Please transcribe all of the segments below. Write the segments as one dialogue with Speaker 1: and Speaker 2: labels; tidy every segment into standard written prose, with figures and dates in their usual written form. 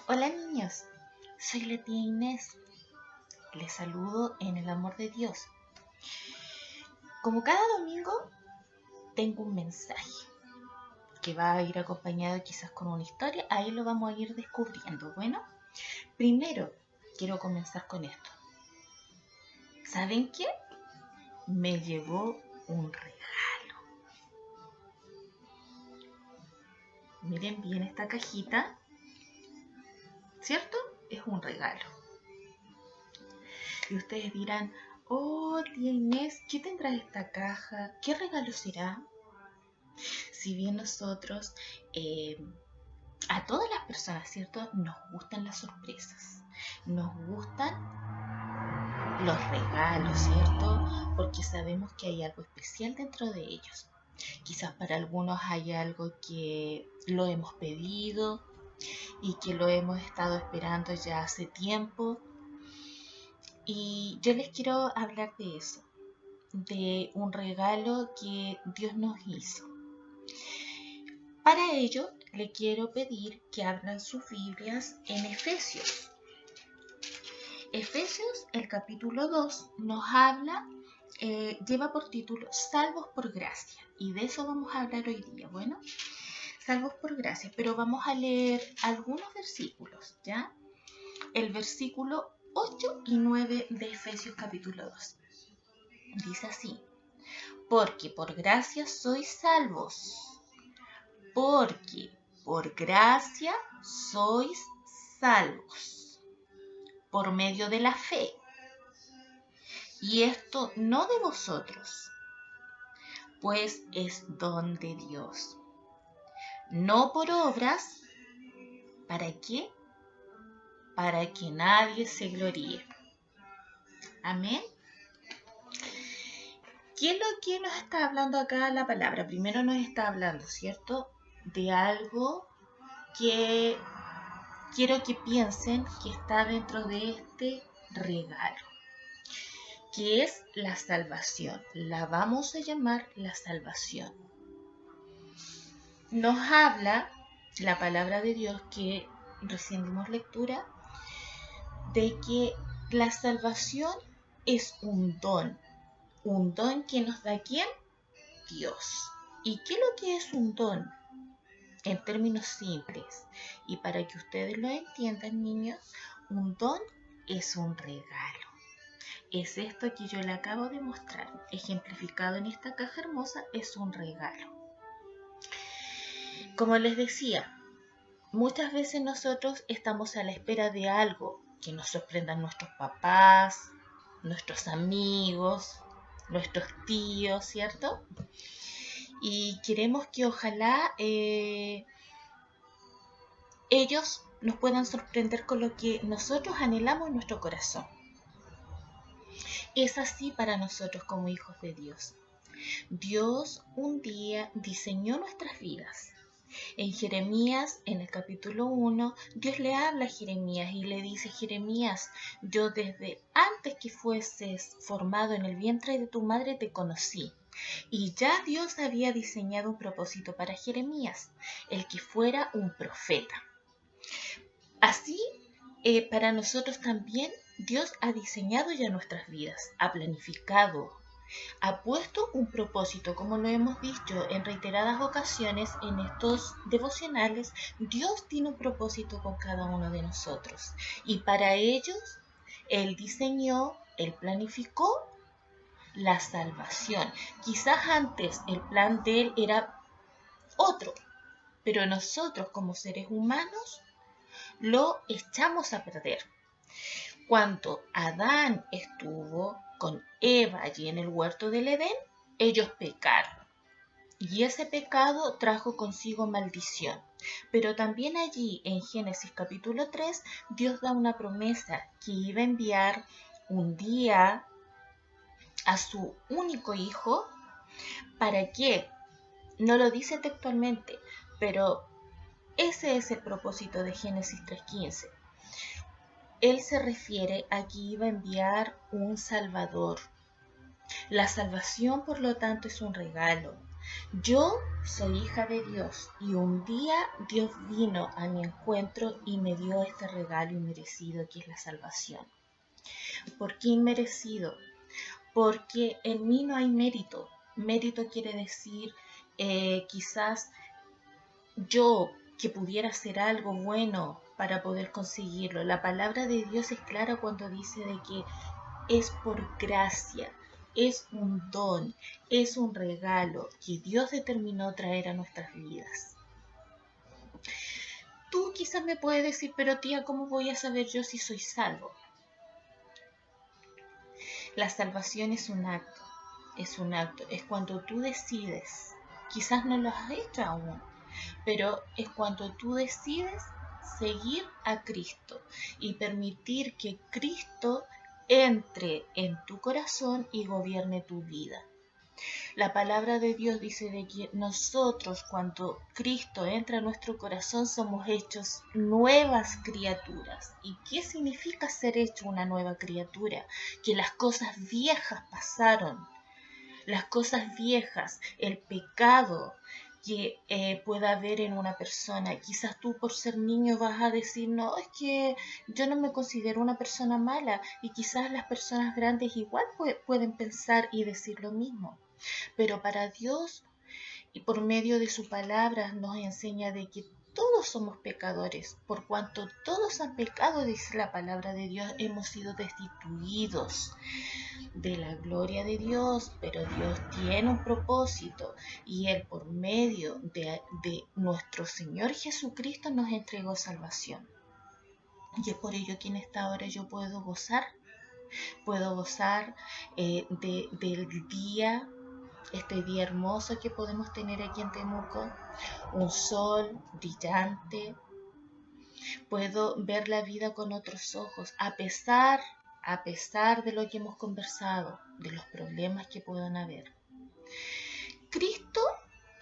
Speaker 1: Hola niños, soy la tía Inés. Les saludo en el amor de Dios. Como cada domingo, tengo un mensaje que va a ir acompañado quizás con una historia. Ahí lo vamos a ir descubriendo. Bueno, primero quiero comenzar con esto. ¿Saben qué? Me llegó un regalo. Miren bien esta cajita, ¿cierto? Es un regalo. Y ustedes dirán, oh tía Inés, ¿qué tendrá esta caja? ¿Qué regalo será? Si bien nosotros, a todas las personas, ¿cierto? Nos gustan las sorpresas, nos gustan los regalos, ¿cierto? Porque sabemos que hay algo especial dentro de ellos. Quizás para algunos hay algo que lo hemos pedido y que lo hemos estado esperando ya hace tiempo. Y yo les quiero hablar de eso, de un regalo que Dios nos hizo. Para ello, le quiero pedir que abran sus Biblias en Efesios. Efesios, el capítulo 2, nos habla, lleva por título Salvos por Gracia. Y de eso vamos a hablar hoy día, bueno, salvos por gracia. Pero vamos a leer algunos versículos, ¿ya? El versículo 8 y 9 de Efesios capítulo 2. Dice así, porque por gracia sois salvos. Porque por gracia sois salvos, por medio de la fe. Y esto no de vosotros, pues es don de Dios. No por obras, ¿para qué? Para que nadie se gloríe. Amén. ¿Qué es lo que nos está hablando acá la palabra? Primero nos está hablando, ¿cierto? De algo que quiero que piensen que está dentro de este regalo, que es la salvación. La vamos a llamar la salvación. Nos habla la palabra de Dios que recién dimos lectura, de que la salvación es un don que nos da ¿quién? Dios. ¿Y qué es lo que es un don? En términos simples, y para que ustedes lo entiendan, niños, un don es un regalo. Es esto que yo le acabo de mostrar, ejemplificado en esta caja hermosa, es un regalo. Como les decía, muchas veces nosotros estamos a la espera de algo, que nos sorprendan nuestros papás, nuestros amigos, nuestros tíos, ¿cierto? Y queremos que ojalá ellos nos puedan sorprender con lo que nosotros anhelamos en nuestro corazón. Es así para nosotros como hijos de Dios. Dios un día diseñó nuestras vidas. En Jeremías, en el capítulo 1, Dios le habla a Jeremías y le dice, Jeremías, yo desde antes que fueses formado en el vientre de tu madre te conocí. Y ya Dios había diseñado un propósito para Jeremías, el que fuera un profeta. Así, para nosotros también, Dios ha diseñado ya nuestras vidas, ha planificado, ha puesto un propósito, como lo hemos dicho en reiteradas ocasiones en estos devocionales. Dios tiene un propósito con cada uno de nosotros y para ellos Él diseñó, Él planificó la salvación. Quizás antes el plan de Él era otro, pero nosotros como seres humanos lo echamos a perder. Cuando Adán estuvo con Eva allí en el huerto del Edén, ellos pecaron. Y ese pecado trajo consigo maldición. Pero también allí en Génesis capítulo 3, Dios da una promesa que iba a enviar un día a su único hijo. ¿Para qué? No lo dice textualmente, pero ese es el propósito de Génesis 3:15. Él se refiere a que iba a enviar un Salvador. La salvación, por lo tanto, es un regalo. Yo soy hija de Dios y un día Dios vino a mi encuentro y me dio este regalo inmerecido que es la salvación. ¿Por qué inmerecido? Porque en mí no hay mérito. Mérito quiere decir quizás yo que pudiera hacer algo bueno para poder conseguirlo. La palabra de Dios es clara cuando dice de que es por gracia, es un don, es un regalo que Dios determinó traer a nuestras vidas. Tú quizás me puedes decir, pero tía, ¿cómo voy a saber yo si soy salvo? La salvación es un acto, es cuando tú decides, quizás no lo has hecho aún, pero es cuando tú decides seguir a Cristo y permitir que Cristo entre en tu corazón y gobierne tu vida. La palabra de Dios dice de que nosotros, cuando Cristo entra en nuestro corazón, somos hechos nuevas criaturas. ¿Y qué significa ser hecho una nueva criatura? Que las cosas viejas pasaron. Las cosas viejas, el pecado que pueda haber en una persona. Quizás tú por ser niño vas a decir, no, es que yo no me considero una persona mala. Y quizás las personas grandes igual pueden pensar y decir lo mismo. Pero para Dios, y por medio de su palabra, nos enseña de que todos somos pecadores. Por cuanto todos han pecado, dice la palabra de Dios, hemos sido destituidos de la gloria de Dios, pero Dios tiene un propósito y Él por medio de nuestro Señor Jesucristo nos entregó salvación. Y es por ello que en esta hora yo puedo gozar del día, este día hermoso que podemos tener aquí en Temuco, un sol brillante. Puedo ver la vida con otros ojos, a pesar de lo que hemos conversado, de los problemas que puedan haber. Cristo,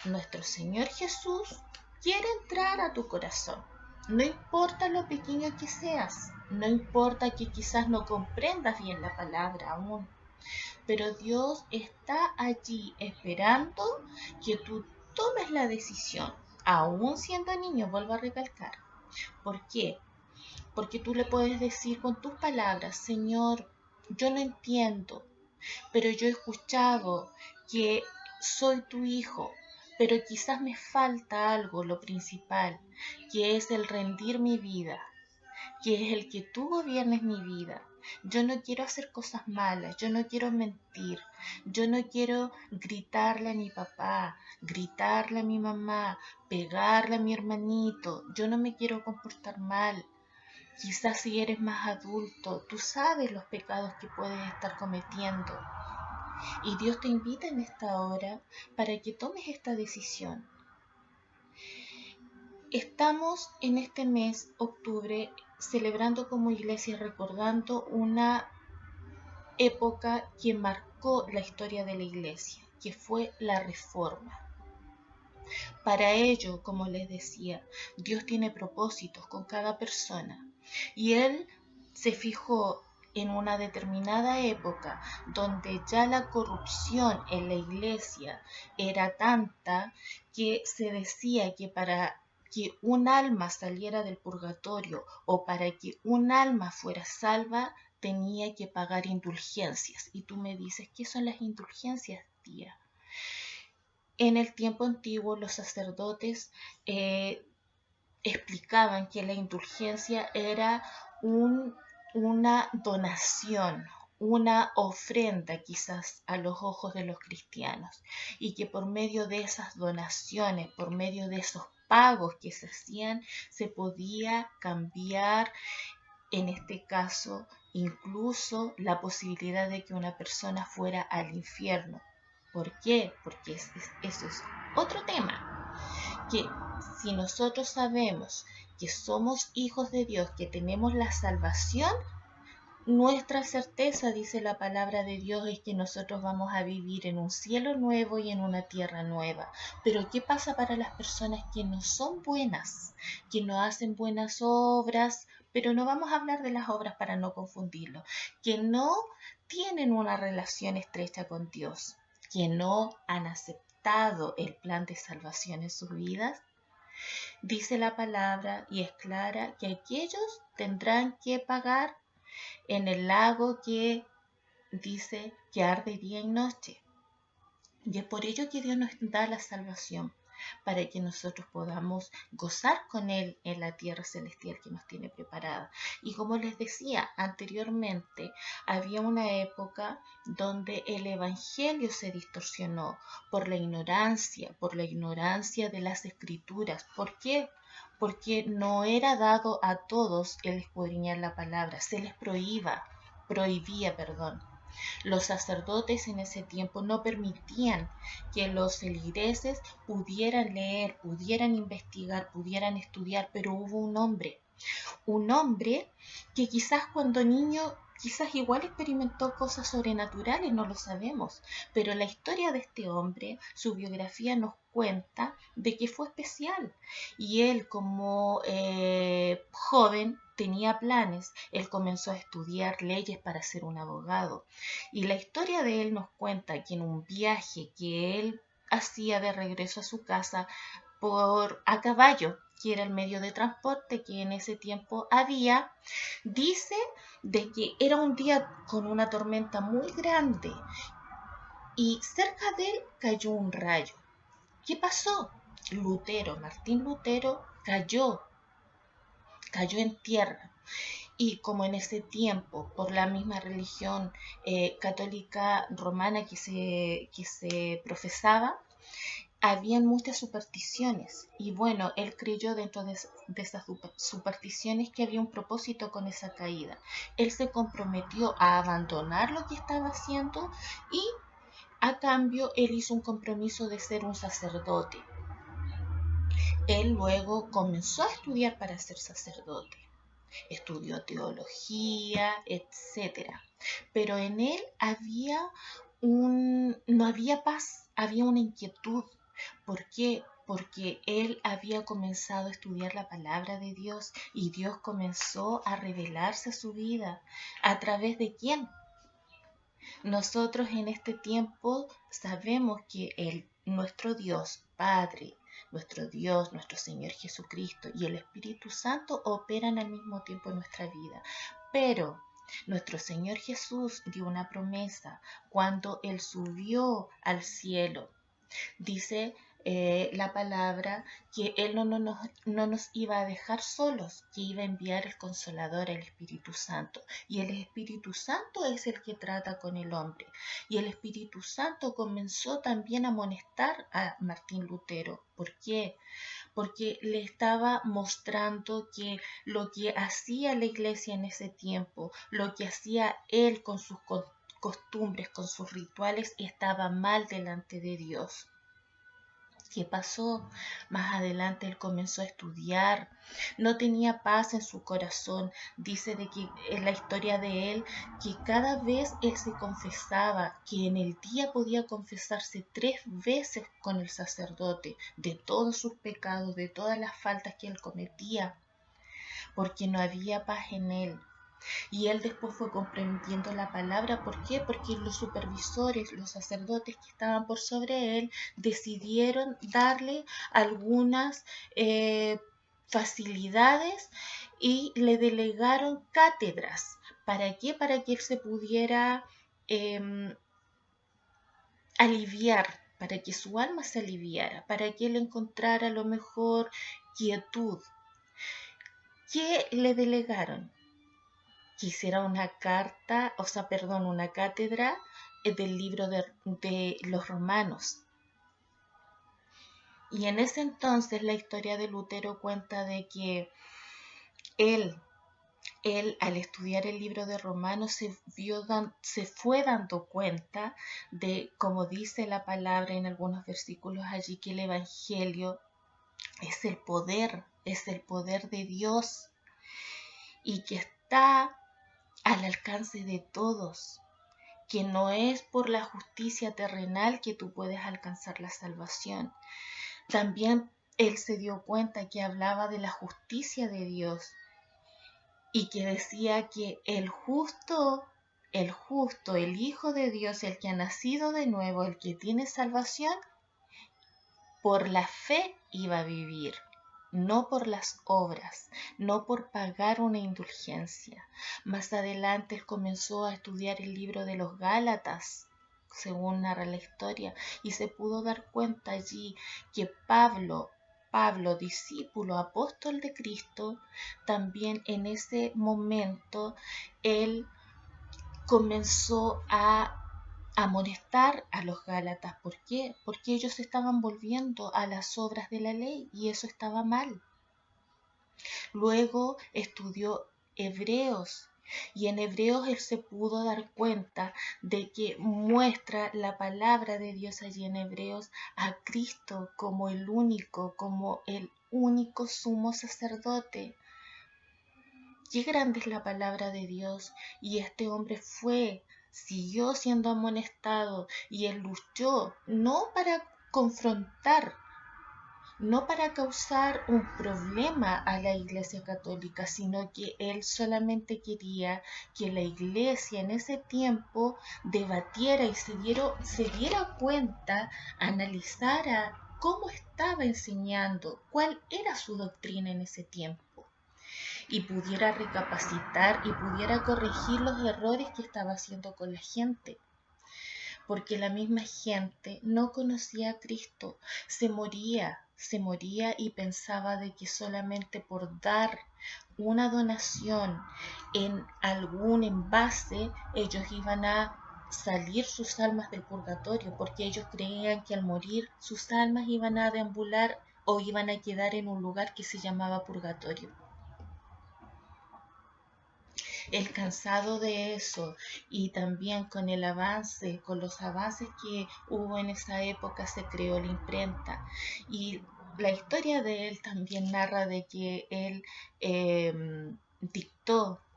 Speaker 1: nuestro Señor Jesús, quiere entrar a tu corazón. No importa lo pequeño que seas, no importa que quizás no comprendas bien la palabra aún, pero Dios está allí esperando que tú tomes la decisión, aún siendo niño, vuelvo a recalcar. ¿Por qué? Porque tú le puedes decir con tus palabras, Señor, yo no entiendo, pero yo he escuchado que soy tu hijo, pero quizás me falta algo, lo principal, que es el rendir mi vida, que es el que tú gobiernes mi vida. Yo no quiero hacer cosas malas, yo no quiero mentir, yo no quiero gritarle a mi papá, gritarle a mi mamá, pegarle a mi hermanito, yo no me quiero comportar mal. Quizás si eres más adulto, tú sabes los pecados que puedes estar cometiendo. Y Dios te invita en esta hora para que tomes esta decisión. Estamos en este mes, octubre, celebrando como iglesia, recordando una época que marcó la historia de la iglesia, que fue la Reforma. Para ello, como les decía, Dios tiene propósitos con cada persona y Él se fijó en una determinada época donde ya la corrupción en la iglesia era tanta que se decía que para que un alma saliera del purgatorio o para que un alma fuera salva tenía que pagar indulgencias. Y tú me dices, ¿qué son las indulgencias, tía? En el tiempo antiguo los sacerdotes explicaban que la indulgencia era una donación, una ofrenda quizás a los ojos de los cristianos y que por medio de esas donaciones, por medio de esos pagos que se hacían, se podía cambiar, en este caso, incluso la posibilidad de que una persona fuera al infierno. ¿Por qué? Porque eso es otro tema, que si nosotros sabemos que somos hijos de Dios, que tenemos la salvación, nuestra certeza, dice la palabra de Dios, es que nosotros vamos a vivir en un cielo nuevo y en una tierra nueva. Pero ¿qué pasa para las personas que no son buenas, que no hacen buenas obras? Pero no vamos a hablar de las obras para no confundirlo, que no tienen una relación estrecha con Dios, que no han aceptado completado el plan de salvación en sus vidas? Dice la palabra y es clara que aquellos tendrán que pagar en el lago que dice que arde día y noche. Y es por ello que Dios nos da la salvación, para que nosotros podamos gozar con Él en la tierra celestial que nos tiene preparada. Y como les decía anteriormente, había una época donde el Evangelio se distorsionó por la ignorancia de las Escrituras. ¿Por qué? Porque no era dado a todos el escudriñar la palabra, se les prohibía. Los sacerdotes en ese tiempo no permitían que los feligreses pudieran leer, pudieran investigar, pudieran estudiar, pero hubo un hombre que quizás cuando niño, quizás igual experimentó cosas sobrenaturales, no lo sabemos, pero la historia de este hombre, su biografía nos cuenta de que fue especial y él como joven tenía planes, él comenzó a estudiar leyes para ser un abogado y la historia de él nos cuenta que en un viaje que él hacía de regreso a su casa a caballo, que era el medio de transporte que en ese tiempo había, dice de que era un día con una tormenta muy grande y cerca de él cayó un rayo. ¿Qué pasó? Martín Lutero cayó en tierra. Y como en ese tiempo, por la misma religión católica romana que se profesaba, habían muchas supersticiones y bueno, él creyó dentro de esas supersticiones que había un propósito con esa caída. Él se comprometió a abandonar lo que estaba haciendo y a cambio él hizo un compromiso de ser un sacerdote. Él luego comenzó a estudiar para ser sacerdote. Estudió teología, etcétera. Pero en él no había paz, había una inquietud. ¿Por qué? Porque él había comenzado a estudiar la palabra de Dios y Dios comenzó a revelarse a su vida. ¿A través de quién? Nosotros en este tiempo sabemos que nuestro Dios Padre, nuestro Dios, nuestro Señor Jesucristo y el Espíritu Santo operan al mismo tiempo en nuestra vida. Pero nuestro Señor Jesús dio una promesa cuando Él subió al cielo. Dice la palabra que Él no nos iba a dejar solos, que iba a enviar el Consolador, el Espíritu Santo. Y el Espíritu Santo es el que trata con el hombre. Y el Espíritu Santo comenzó también a amonestar a Martín Lutero. ¿Por qué? Porque le estaba mostrando que lo que hacía la iglesia en ese tiempo, lo que hacía él con sus costumbres, con sus rituales, estaba mal delante de Dios. ¿Qué pasó? Más adelante él comenzó a estudiar, no tenía paz en su corazón. Dice de que en la historia de él, que cada vez él se confesaba, que en el día podía confesarse 3 veces con el sacerdote de todos sus pecados, de todas las faltas que él cometía, porque no había paz en él. Y él después fue comprendiendo la palabra. ¿Por qué? Porque los supervisores, los sacerdotes que estaban por sobre él, decidieron darle algunas facilidades y le delegaron cátedras. ¿Para qué? Para que él se pudiera aliviar, para que su alma se aliviara, para que él encontrara a lo mejor quietud. ¿Qué le delegaron? Que hiciera una cátedra del libro de los Romanos. Y en ese entonces la historia de Lutero cuenta de que él al estudiar el libro de Romanos se fue dando cuenta de, como dice la palabra en algunos versículos allí, que el Evangelio es el poder de Dios y que está al alcance de todos, que no es por la justicia terrenal que tú puedes alcanzar la salvación. También él se dio cuenta que hablaba de la justicia de Dios y que decía que el justo, el Hijo de Dios, el que ha nacido de nuevo, el que tiene salvación, por la fe iba a vivir, no por las obras, no por pagar una indulgencia. Más adelante él comenzó a estudiar el libro de los Gálatas, según narra la historia, y se pudo dar cuenta allí que Pablo, discípulo, apóstol de Cristo, también en ese momento él comenzó a amonestar a los Gálatas. ¿Por qué? Porque ellos estaban volviendo a las obras de la ley y eso estaba mal. Luego estudió Hebreos y en Hebreos él se pudo dar cuenta de que muestra la palabra de Dios allí en Hebreos a Cristo como el único sumo sacerdote. Qué grande es la palabra de Dios. Y este hombre siguió siendo amonestado y él luchó no para confrontar, no para causar un problema a la Iglesia Católica, sino que él solamente quería que la Iglesia en ese tiempo debatiera y se diera cuenta, analizara cómo estaba enseñando, cuál era su doctrina en ese tiempo, y pudiera recapacitar y pudiera corregir los errores que estaba haciendo con la gente. Porque la misma gente no conocía a Cristo, se moría y pensaba de que solamente por dar una donación en algún envase ellos iban a salir sus almas del purgatorio, porque ellos creían que al morir sus almas iban a deambular o iban a quedar en un lugar que se llamaba purgatorio. El cansado de eso y también con los avances que hubo en esa época, se creó la imprenta y la historia de él también narra de que él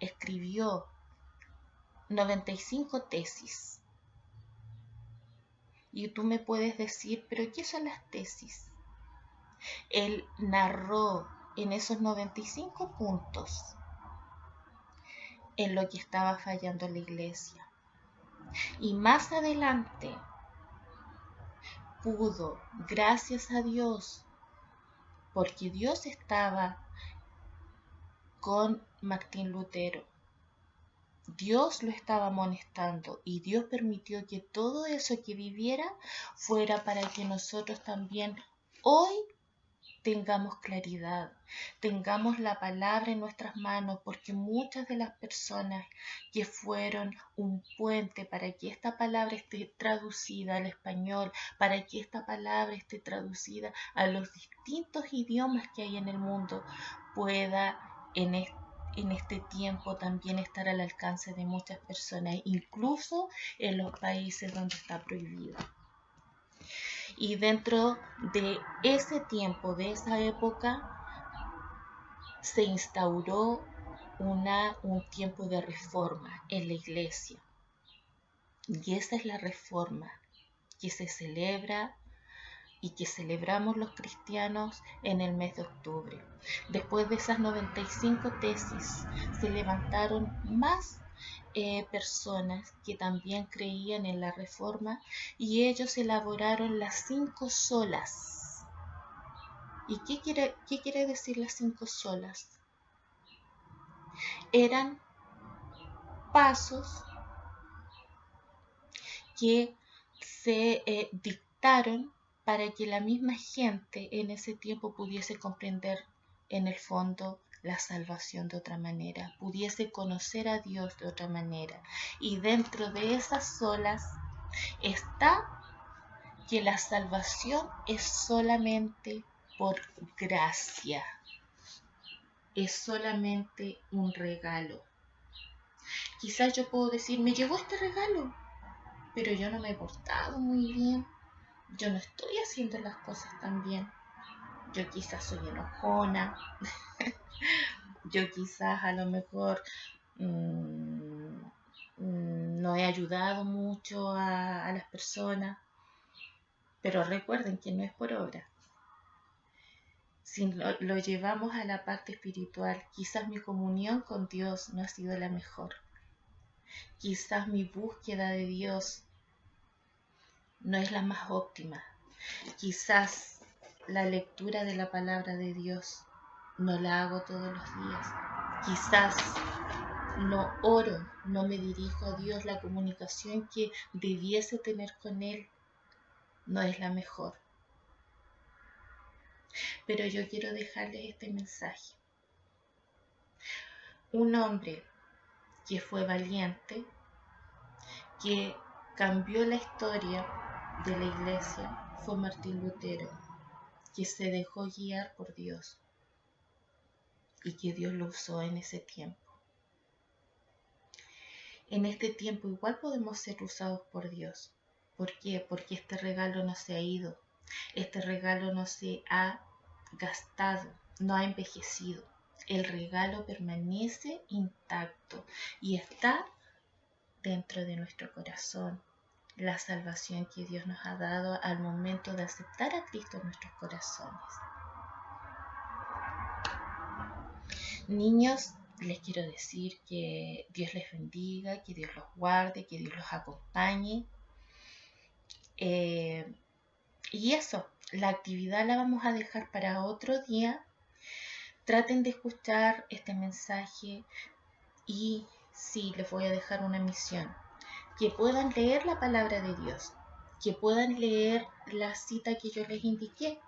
Speaker 1: escribió 95 tesis. Y tú me puedes decir, ¿pero qué son las tesis? Él narró en esos 95 puntos en lo que estaba fallando la iglesia. Y más adelante pudo, gracias a Dios, porque Dios estaba con Martín Lutero. Dios lo estaba amonestando y Dios permitió que todo eso que viviera fuera para que nosotros también hoy tengamos claridad, tengamos la palabra en nuestras manos, porque muchas de las personas que fueron un puente para que esta palabra esté traducida al español, para que esta palabra esté traducida a los distintos idiomas que hay en el mundo, pueda en este tiempo también estar al alcance de muchas personas, incluso en los países donde está prohibido. Y dentro de ese tiempo, de esa época, se instauró un tiempo de reforma en la iglesia. Y esa es la reforma que se celebra y que celebramos los cristianos en el mes de octubre. Después de esas 95 tesis, se levantaron más personas que también creían en la reforma y ellos elaboraron las 5 solas. ¿Y qué quiere decir las 5 solas? Eran pasos que se dictaron para que la misma gente en ese tiempo pudiese comprender en el fondo la salvación de otra manera, pudiese conocer a Dios de otra manera. Y dentro de esas solas está que la salvación es solamente por gracia, es solamente un regalo. Quizás yo puedo decir, me llegó este regalo, pero yo no me he portado muy bien, yo no estoy haciendo las cosas tan bien, yo quizás soy enojona, yo quizás a lo mejor no he ayudado mucho a las personas, pero recuerden que no es por obra. Si lo llevamos a la parte espiritual, quizás mi comunión con Dios no ha sido la mejor. Quizás mi búsqueda de Dios no es la más óptima. Quizás la lectura de la palabra de Dios. No la hago todos los días. Quizás no oro, no me dirijo a Dios. La comunicación que debiese tener con Él no es la mejor. Pero yo quiero dejarles este mensaje. Un hombre que fue valiente, que cambió la historia de la iglesia, fue Martín Lutero, que se dejó guiar por Dios y que Dios lo usó en ese tiempo. En este tiempo igual podemos ser usados por Dios. ¿Por qué? Porque este regalo no se ha ido, este regalo no se ha gastado, no ha envejecido. El regalo permanece intacto y está dentro de nuestro corazón. La salvación que Dios nos ha dado al momento de aceptar a Cristo en nuestros corazones. Niños, les quiero decir que Dios les bendiga, que Dios los guarde, que Dios los acompañe. Y eso, la actividad la vamos a dejar para otro día. Traten de escuchar este mensaje y sí, les voy a dejar una misión. Que puedan leer la palabra de Dios, que puedan leer la cita que yo les indiqué.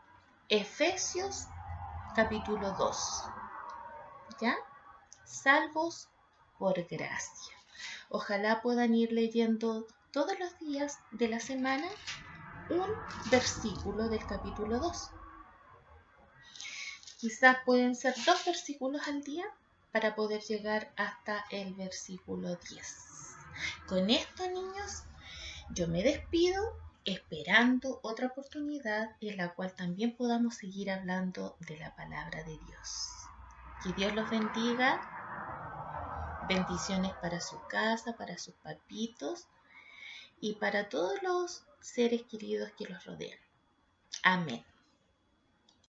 Speaker 1: Efesios capítulo 2. ¿Ya? Salvos por gracia. Ojalá puedan ir leyendo todos los días de la semana un versículo del capítulo 2. Quizás pueden ser 2 versículos al día para poder llegar hasta el versículo 10. Con esto, niños, yo me despido esperando otra oportunidad en la cual también podamos seguir hablando de la palabra de Dios. Que Dios los bendiga. Bendiciones para su casa, para sus papitos y para todos los seres queridos que los rodean. Amén.